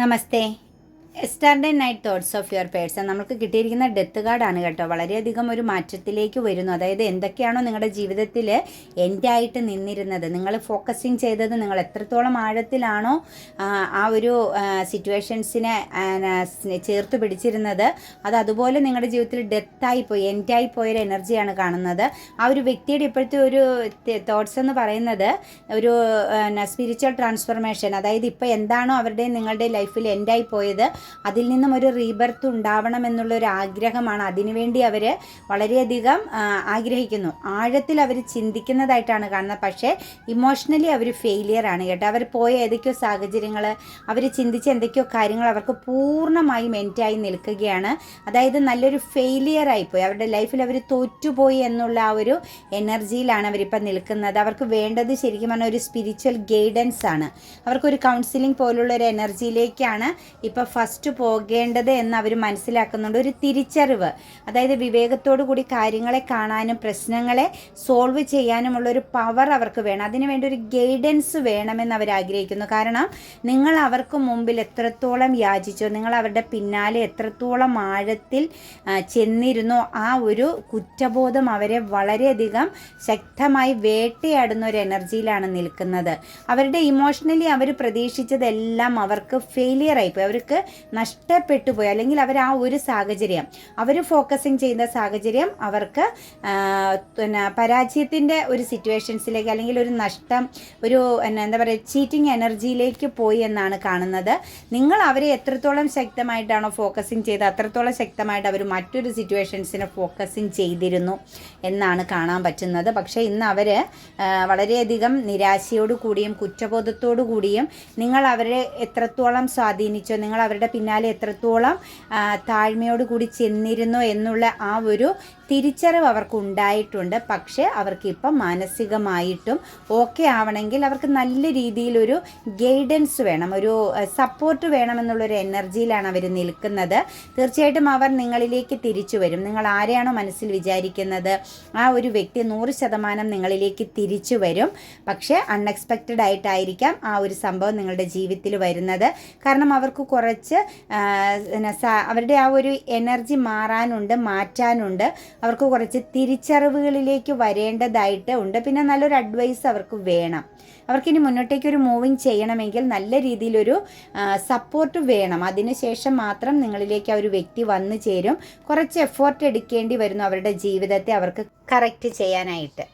Namaste. Yesterday night thoughts of your person നമുക്ക് കിട്ടിയിരിക്കുന്ന death കാർഡാണ് കേട്ടോ. വളരെയധികം ഒരു മാറ്റത്തിലേക്ക് വരുന്നു. അതായത് എന്തൊക്കെയാണോ നിങ്ങളുടെ ജീവിതത്തിൽ എൻഡായിട്ട് നിന്നിരുന്നത്, നിങ്ങൾ ഫോക്കസിങ് ചെയ്തത്, നിങ്ങൾ എത്രത്തോളം ആഴത്തിലാണോ ആ ഒരു സിറ്റുവേഷൻസിനെ ചേർത്ത് പിടിച്ചിരുന്നത്, അത് അതുപോലെ നിങ്ങളുടെ ജീവിതത്തിൽ ഡെത്തായിപ്പോയി, എൻഡായിപ്പോയൊരു എനർജിയാണ് കാണുന്നത്. ആ ഒരു വ്യക്തിയുടെ ഇപ്പോഴത്തെ ഒരു തോട്ട്സ് എന്ന് പറയുന്നത് ഒരു സ്പിരിച്വൽ ട്രാൻസ്ഫോർമേഷൻ. അതായത് ഇപ്പോൾ എന്താണോ അവരുടെ നിങ്ങളുടെ ലൈഫിൽ എൻഡായി പോയത് അതിൽ നിന്നും ഒരു റീബർത്ത് ഉണ്ടാവണം എന്നുള്ളൊരു ആഗ്രഹമാണ്. അതിനുവേണ്ടി അവർ വളരെയധികം ആഗ്രഹിക്കുന്നു. ആഴത്തിൽ അവർ ചിന്തിക്കുന്നതായിട്ടാണ് കാണുന്നത്. പക്ഷേ ഇമോഷണലി അവർ ഫെയിലിയർ ആണ് കേട്ടോ. അവർ പോയ ഏതൊക്കെയോ സാഹചര്യങ്ങൾ, അവർ ചിന്തിച്ച എന്തൊക്കെയോ കാര്യങ്ങൾ അവർക്ക് പൂർണ്ണമായും എൻഡായി നിൽക്കുകയാണ്. അതായത് നല്ലൊരു ഫെയിലിയർ ആയിപ്പോയി, അവരുടെ ലൈഫിൽ അവർ തോറ്റുപോയി എന്നുള്ള ആ ഒരു എനർജിയിലാണ് അവരിപ്പോൾ നിൽക്കുന്നത്. അവർക്ക് വേണ്ടത് ശരിക്കും പറഞ്ഞാൽ ഒരു സ്പിരിച്വൽ ഗൈഡൻസ് ആണ്. അവർക്കൊരു കൗൺസിലിംഗ് പോലുള്ള ഒരു എനർജിയിലേക്കാണ് ഇപ്പോൾ ഫസ്റ്റ് പോകേണ്ടത് എന്ന് അവർ മനസ്സിലാക്കുന്നുണ്ട്. ഒരു തിരിച്ചറിവ്, അതായത് വിവേകത്തോടു കൂടി കാര്യങ്ങളെ കാണാനും പ്രശ്നങ്ങളെ സോൾവ് ചെയ്യാനുമുള്ളൊരു പവർ അവർക്ക് വേണം. അതിനുവേണ്ടി ഒരു ഗൈഡൻസ് വേണമെന്ന് അവർ ആഗ്രഹിക്കുന്നു. കാരണം നിങ്ങൾ അവർക്ക് മുമ്പിൽ എത്രത്തോളം യാചിച്ചോ, നിങ്ങൾ അവരുടെ പിന്നാലെ എത്രത്തോളം ആഴത്തിൽ ചെന്നിരുന്നോ, ആ ഒരു കുറ്റബോധം അവരെ വളരെയധികം ശക്തമായി വേട്ടയാടുന്ന ഒരു എനർജിയിലാണ് നിൽക്കുന്നത്. അവരുടെ ഇമോഷണലി അവർ പ്രതീക്ഷിച്ചതെല്ലാം അവർക്ക് ഫെയിലിയർ ആയിപ്പോയി, അവർക്ക് നഷ്ടപ്പെട്ടു പോയി. അല്ലെങ്കിൽ അവർ ആ ഒരു സാഹചര്യം, അവർ ഫോക്കസിങ് ചെയ്യുന്ന സാഹചര്യം അവർക്ക് പരാജയത്തിൻ്റെ ഒരു സിറ്റുവേഷൻസിലേക്ക്, അല്ലെങ്കിൽ ഒരു നഷ്ടം, ഒരു എന്താ പറയുക, ചീറ്റിംഗ് എനർജിയിലേക്ക് പോയി എന്നാണ് കാണുന്നത്. നിങ്ങൾ അവരെ എത്രത്തോളം ശക്തമായിട്ടാണോ ഫോക്കസിങ് ചെയ്ത് അത്രത്തോളം ശക്തമായിട്ട് അവർ മറ്റൊരു സിറ്റുവേഷൻസിനെ ഫോക്കസിങ് ചെയ്തിരുന്നു എന്നാണ് കാണാൻ പറ്റുന്നത്. പക്ഷേ ഇന്ന് അവർ വളരെയധികം നിരാശയോടു കൂടിയും കുറ്റബോധത്തോടു കൂടിയും നിങ്ങൾ അവരെ എത്രത്തോളം സ്വാധീനിച്ചോ, നിങ്ങൾ അവരുടെ പിന്നാലെ എത്രത്തോളം താഴ്മയോട് കൂടി ചെന്നിരുന്നു എന്നുള്ള ആ ഒരു തിരിച്ചറിവ് അവർക്ക് ഉണ്ടായിട്ടുണ്ട്. പക്ഷേ അവർക്കിപ്പം മാനസികമായിട്ടും ഓക്കെ ആവണമെങ്കിൽ അവർക്ക് നല്ല രീതിയിലൊരു ഗൈഡൻസ് വേണം, ഒരു സപ്പോർട്ട് വേണമെന്നുള്ളൊരു എനർജിയിലാണ് അവർ നിൽക്കുന്നത്. തീർച്ചയായിട്ടും അവർ നിങ്ങളിലേക്ക് തിരിച്ചു വരും. നിങ്ങൾ ആരെയാണോ മനസ്സിൽ വിചാരിക്കുന്നത് ആ ഒരു വ്യക്തി 100% നിങ്ങളിലേക്ക് തിരിച്ചു വരും. പക്ഷേ അൺഎക്സ്പെക്റ്റഡ് ആയിട്ടായിരിക്കാം ആ ഒരു സംഭവം നിങ്ങളുടെ ജീവിതത്തിൽ വരുന്നത്. കാരണം അവർക്ക് കുറച്ച് അവരുടെ ആ ഒരു എനർജി മാറ്റാനുണ്ട്. അവർക്ക് കുറച്ച് തിരിച്ചറിവുകളിലേക്ക് വരേണ്ടതായിട്ട് ഉണ്ട്. പിന്നെ നല്ലൊരു അഡ്വൈസ് അവർക്ക് വേണം. അവർക്കിനി മുന്നോട്ടേക്കൊരു മൂവിങ് ചെയ്യണമെങ്കിൽ നല്ല രീതിയിലൊരു സപ്പോർട്ട് വേണം. അതിനുശേഷം മാത്രം നിങ്ങളിലേക്ക് ആ ഒരു വ്യക്തി വന്നു ചേരും. കുറച്ച് എഫേർട്ട് എടുക്കേണ്ടി വരുന്നു അവരുടെ ജീവിതത്തെ അവർക്ക് കറക്റ്റ് ചെയ്യാനായിട്ട്.